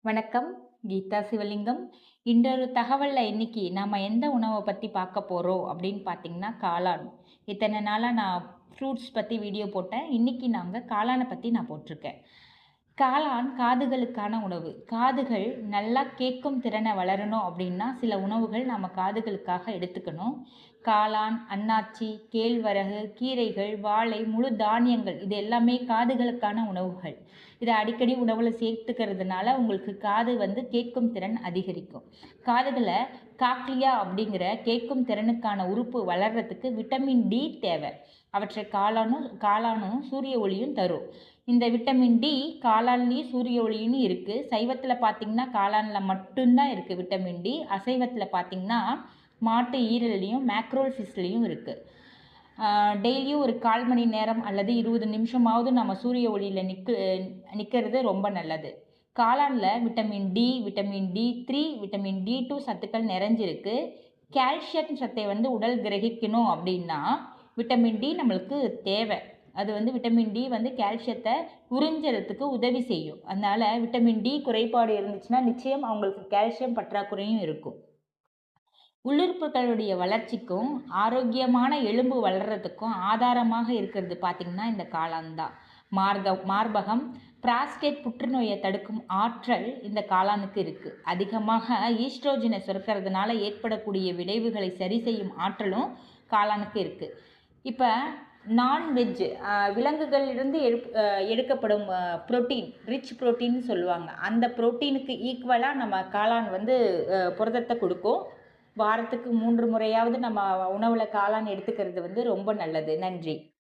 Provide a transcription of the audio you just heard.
வணக்கம். கீதா சிவலிங்கம். இன்றொரு தகவல்ல இன்னைக்கு நாம எந்த உணவ பத்தி பார்க்க போறோம் அப்படின்னு பார்த்தீங்கன்னா, காளான். இத்தன நாளா நான் ஃப்ரூட்ஸ் பத்தி வீடியோ போட்டேன். இன்னைக்கு காளான பத்தி நான் போட்டிருக்கேன். காளான் காதுகளுக்கான உணவு. காதுகள் நல்லா கேட்கும் திறனை வளரணும் அப்படின்னா, சில உணவுகள் நம்ம காதுகளுக்காக எடுத்துக்கணும். காளான், அன்னாச்சி, கேழ்வரகு, கீரைகள், வாழை, முழு தானியங்கள் இது எல்லாமே காதுகளுக்கான உணவுகள். இத அடிக்கடி உணவுல சேர்த்துக்கிறதுனால உங்களுக்கு காது கேட்கும் திறன் அதிகரிக்கும். காதுகள காக்லியா அப்படிங்கிற கேட்கும் திறனுக்கான உறுப்பு வளர்றதுக்கு விட்டமின் டி தேவை. அவற்றை காளானும் சூரிய ஒளியும் தரும். இந்த விட்டமின் டி காளான்லேயும் சூரிய ஒளின்னு இருக்கு. சைவத்துல பார்த்தீங்கன்னா, காளான்ல மட்டும் தான் இருக்கு விட்டமின் டி. அசைவத்துல பார்த்தீங்கன்னா, மாட்டு ஈரல்லயும், மேக்ரோல் ஃபிஷ்லயும் இருக்கு. டெய்லியும் ஒரு 1/4 மணி நேரம் அல்லது 20 நிமிஷமாவது நம்ம சூரிய ஒளியில நிக்கிறது ரொம்ப நல்லது. காளான்ல விட்டமின் டி, விட்டமின் டி3, விட்டமின் டி2 சத்துக்கள் நிறைஞ்சிருக்கு. கால்சியம் சத்தை உடல் கிரகிக்கணும் அப்படின்னா, விட்டமின் டி நம்மளுக்கு தேவை. அது விட்டமின் டி கால்சியத்தை உறிஞ்சறதுக்கு உதவி செய்யும். அதனால விட்டமின் டி குறைபாடு இருந்துச்சுன்னா, நிச்சயம் அவங்களுக்கு கால்சியம் பற்றாக்குறையும் இருக்கும். உள்ளுறுப்புகளுடைய வளர்ச்சிக்கும், ஆரோக்கியமான எலும்பு வளர்றதுக்கும் ஆதாரமாக இருக்கிறது பார்த்தீங்கன்னா, இந்த காளான் தான். மார்பகம், பிராஸ்டேட் புற்றுநோயை தடுக்கும் ஆற்றல் இந்த காளானுக்கு இருக்கு. அதிகமாக ஈஸ்ட்ரோஜனை சுரக்கிறதுனால ஏற்படக்கூடிய விளைவுகளை சரி செய்யும் ஆற்றலும் காளானுக்கு இருக்கு. இப்போ நான்வெஜ் விலங்குகளிலிருந்து எடுக்கப்படும் புரோட்டீன், ரிச் புரோட்டீன்னு சொல்லுவாங்க. அந்த புரோட்டீனுக்கு ஈக்குவலாக நம்ம காளான் புரதத்தை கொடுக்கும். வாரத்துக்கு 3 முறையாவது நம்ம உணவுல காளான் எடுத்துக்கிறது ரொம்ப நல்லது. நன்றி.